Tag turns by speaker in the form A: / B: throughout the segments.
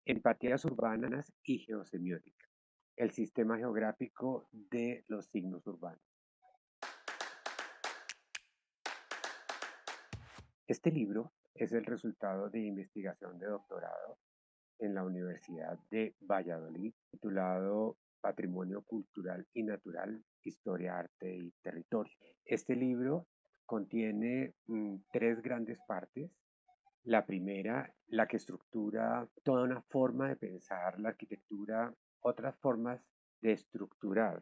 A: Empatías urbanas y geosemiótica, el sistema geográfico de los signos urbanos. Este libro es el resultado de investigación de doctorado en la Universidad de Valladolid, titulado Patrimonio Cultural y Natural, Historia, Arte y Territorio. Este libro contiene tres grandes partes. La primera, la que estructura toda una forma de pensar la arquitectura, otras formas de estructurar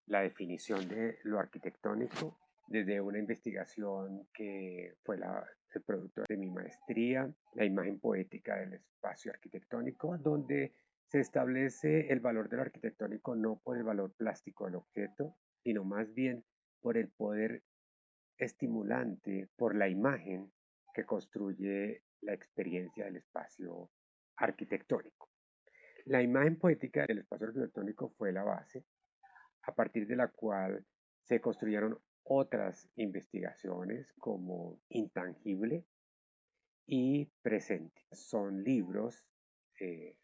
A: la definición de lo arquitectónico, desde una investigación que fue el producto de mi maestría, la imagen poética del espacio arquitectónico, donde se establece el valor de lo arquitectónico no por el valor plástico del objeto, sino más bien por el poder estimulante, por la imagen que construye la experiencia del espacio arquitectónico. La imagen poética del espacio arquitectónico fue la base a partir de la cual se construyeron otras investigaciones como Intangible y Presente. Son libros que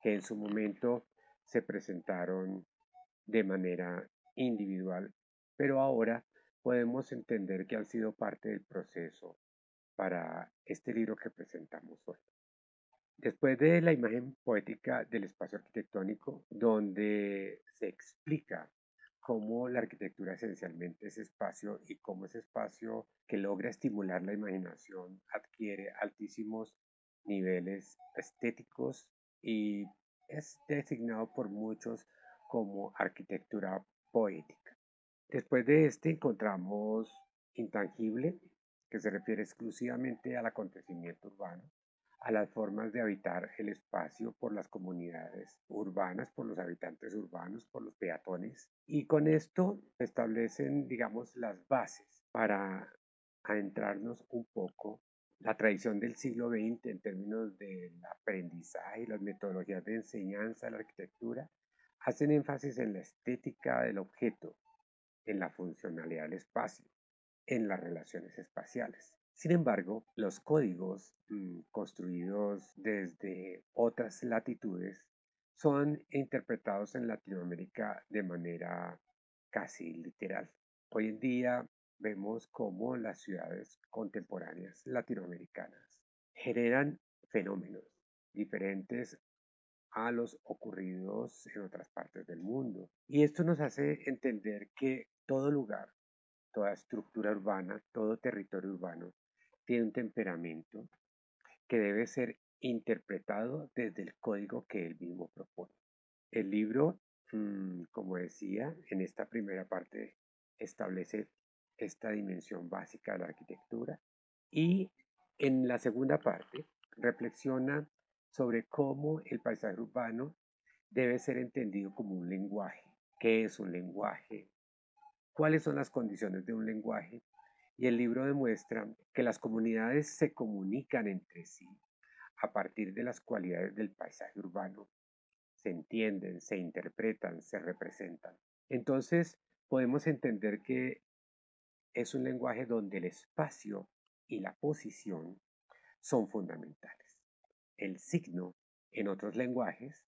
A: en su momento se presentaron de manera individual, pero ahora podemos entender que han sido parte del proceso para este libro que presentamos hoy. Después de la imagen poética del espacio arquitectónico, donde se explica cómo la arquitectura esencialmente es espacio y cómo ese espacio que logra estimular la imaginación adquiere altísimos niveles estéticos y es designado por muchos como arquitectura poética. Después de este encontramos Intangible, que se refiere exclusivamente al acontecimiento urbano, a las formas de habitar el espacio por las comunidades urbanas, por los habitantes urbanos, por los peatones. Y con esto se establecen, digamos, las bases para adentrarnos un poco la tradición del siglo XX en términos del aprendizaje y las metodologías de enseñanza de la arquitectura hacen énfasis en la estética del objeto, en la funcionalidad del espacio, en las relaciones espaciales. Sin embargo, los códigos construidos desde otras latitudes son interpretados en Latinoamérica de manera casi literal. Hoy en día vemos cómo las ciudades contemporáneas latinoamericanas generan fenómenos diferentes a los ocurridos en otras partes del mundo. Y esto nos hace entender que todo lugar, toda estructura urbana, todo territorio urbano tiene un temperamento que debe ser interpretado desde el código que él mismo propone. El libro, como decía, en esta primera parte establece esta dimensión básica de la arquitectura y en la segunda parte reflexiona sobre cómo el paisaje urbano debe ser entendido como un lenguaje. ¿Qué es un lenguaje? ¿Cuáles son las condiciones de un lenguaje? Y el libro demuestra que las comunidades se comunican entre sí a partir de las cualidades del paisaje urbano. Se entienden, se interpretan, se representan. Entonces podemos entender que es un lenguaje donde el espacio y la posición son fundamentales. El signo en otros lenguajes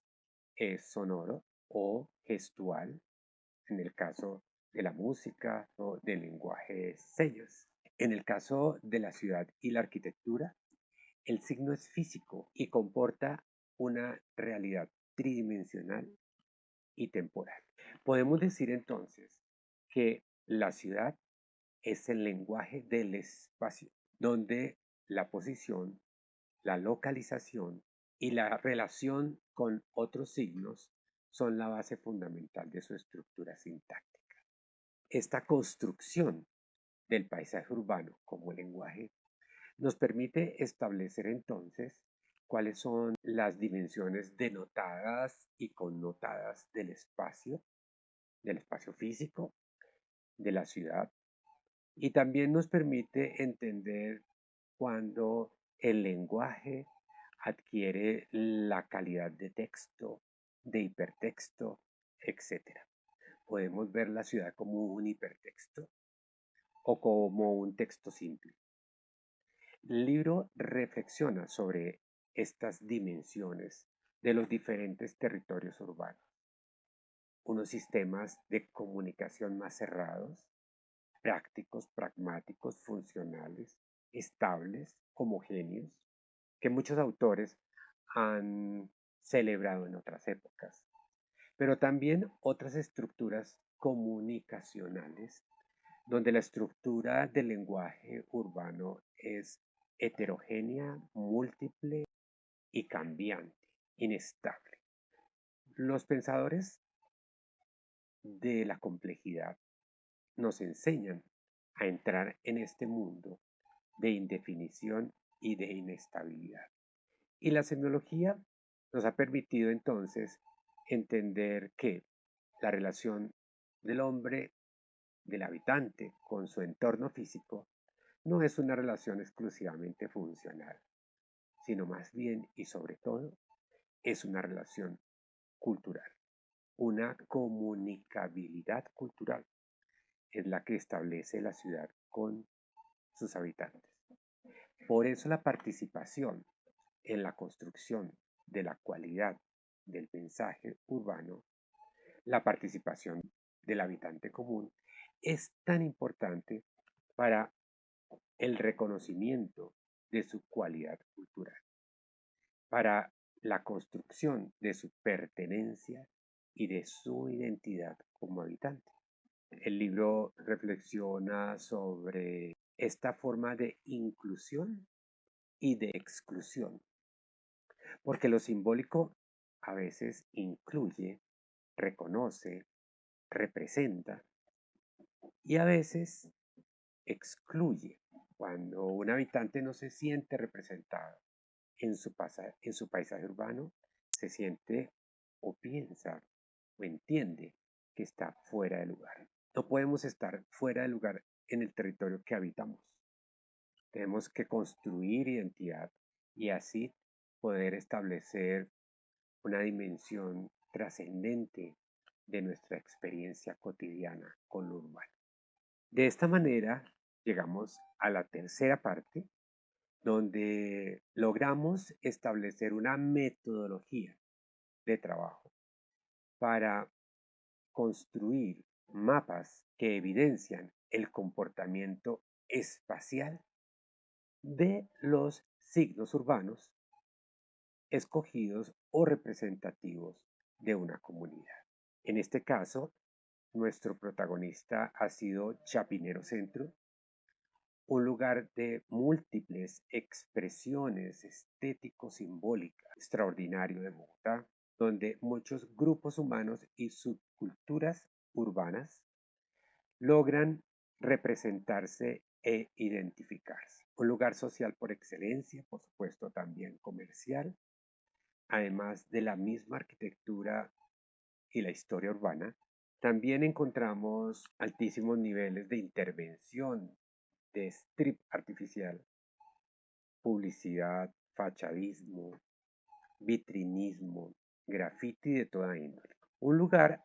A: es sonoro o gestual, en el caso de la música o del lenguaje señas. En el caso de la ciudad y la arquitectura, el signo es físico y comporta una realidad tridimensional y temporal. Podemos decir entonces que la ciudad es el lenguaje del espacio, donde la posición, la localización y la relación con otros signos son la base fundamental de su estructura sintáctica. Esta construcción del paisaje urbano como lenguaje nos permite establecer entonces cuáles son las dimensiones denotadas y connotadas del espacio físico, de la ciudad, y también nos permite entender cuando el lenguaje adquiere la calidad de texto, de hipertexto, etc. Podemos ver la ciudad como un hipertexto o como un texto simple. El libro reflexiona sobre estas dimensiones de los diferentes territorios urbanos. Unos sistemas de comunicación más cerrados, prácticos, pragmáticos, funcionales, estables, homogéneos, que muchos autores han celebrado en otras épocas, pero también otras estructuras comunicacionales, donde la estructura del lenguaje urbano es heterogénea, múltiple y cambiante, inestable. Los pensadores de la complejidad nos enseñan a entrar en este mundo de indefinición y de inestabilidad. Y la semiología nos ha permitido entonces entender que la relación del hombre, del habitante, con su entorno físico, no es una relación exclusivamente funcional, sino más bien y sobre todo es una relación cultural, una comunicabilidad cultural es la que establece la ciudad con sus habitantes. Por eso la participación en la construcción de la cualidad del mensaje urbano, la participación del habitante común, es tan importante para el reconocimiento de su cualidad cultural, para la construcción de su pertenencia y de su identidad como habitante. El libro reflexiona sobre esta forma de inclusión y de exclusión, porque lo simbólico a veces incluye, reconoce, representa y a veces excluye cuando un habitante no se siente representado en su paisaje urbano, se siente o piensa o entiende que está fuera de lugar. No podemos estar fuera de lugar en el territorio que habitamos. Tenemos que construir identidad y así poder establecer una dimensión trascendente de nuestra experiencia cotidiana con lo urbano. De esta manera llegamos a la tercera parte, donde logramos establecer una metodología de trabajo para construir mapas que evidencian el comportamiento espacial de los signos urbanos escogidos o representativos de una comunidad. En este caso, nuestro protagonista ha sido Chapinero Centro, un lugar de múltiples expresiones estético-simbólicas extraordinario de Bogotá, donde muchos grupos humanos y subculturas urbanas logran representarse e identificarse. Un lugar social por excelencia, por supuesto también comercial, además de la misma arquitectura y la historia urbana, también encontramos altísimos niveles de intervención de strip artificial, publicidad, fachadismo, vitrinismo, graffiti de toda índole. Un lugar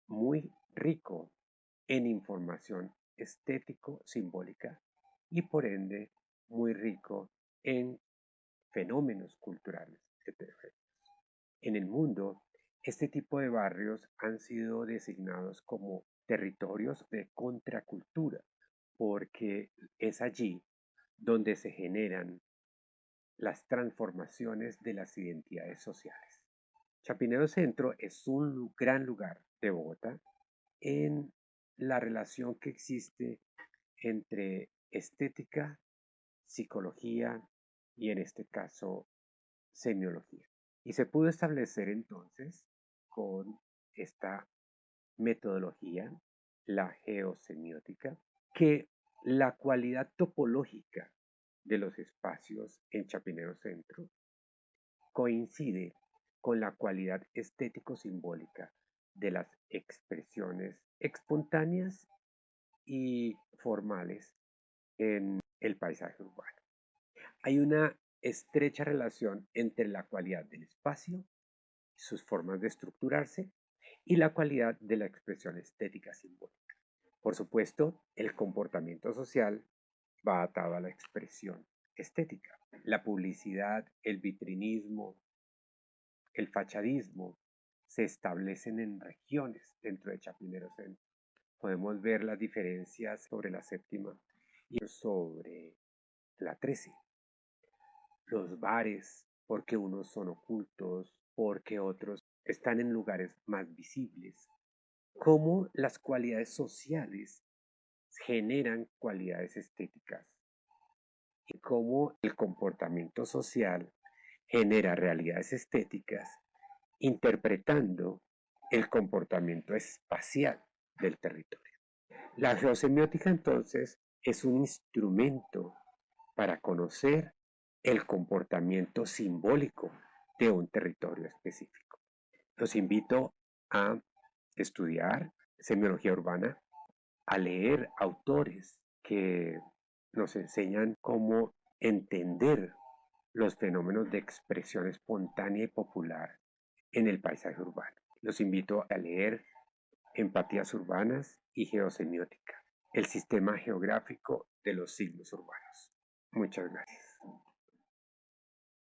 A: muy rico en información estético-simbólica y por ende muy rico en fenómenos culturales heterogéneos. En el mundo, este tipo de barrios han sido designados como territorios de contracultura, porque es allí donde se generan las transformaciones de las identidades sociales. Chapinero Centro es un gran lugar de Bogotá en la relación que existe entre estética, psicología y en este caso semiología. Y se pudo establecer entonces con esta metodología, la geosemiótica, que la cualidad topológica de los espacios en Chapinero Centro coincide con la cualidad estético-simbólica de las expresiones espontáneas y formales en el paisaje urbano. Hay una estrecha relación entre la cualidad del espacio, sus formas de estructurarse, y la cualidad de la expresión estética simbólica. Por supuesto, el comportamiento social va atado a la expresión estética. La publicidad, el vitrinismo, el fachadismo se establecen en regiones dentro de Chapinero Centro. Podemos ver las diferencias sobre la séptima y sobre la 13. Los bares, porque unos son ocultos, porque otros están en lugares más visibles. Cómo las cualidades sociales generan cualidades estéticas y cómo el comportamiento social genera realidades estéticas interpretando el comportamiento espacial del territorio. La geosemiótica entonces es un instrumento para conocer el comportamiento simbólico de un territorio específico. Los invito a estudiar semiología urbana, a leer autores que nos enseñan cómo entender los fenómenos de expresión espontánea y popular en el paisaje urbano. Los invito a leer Empatías urbanas y Geosemiótica, el sistema geográfico de los signos urbanos. Muchas gracias.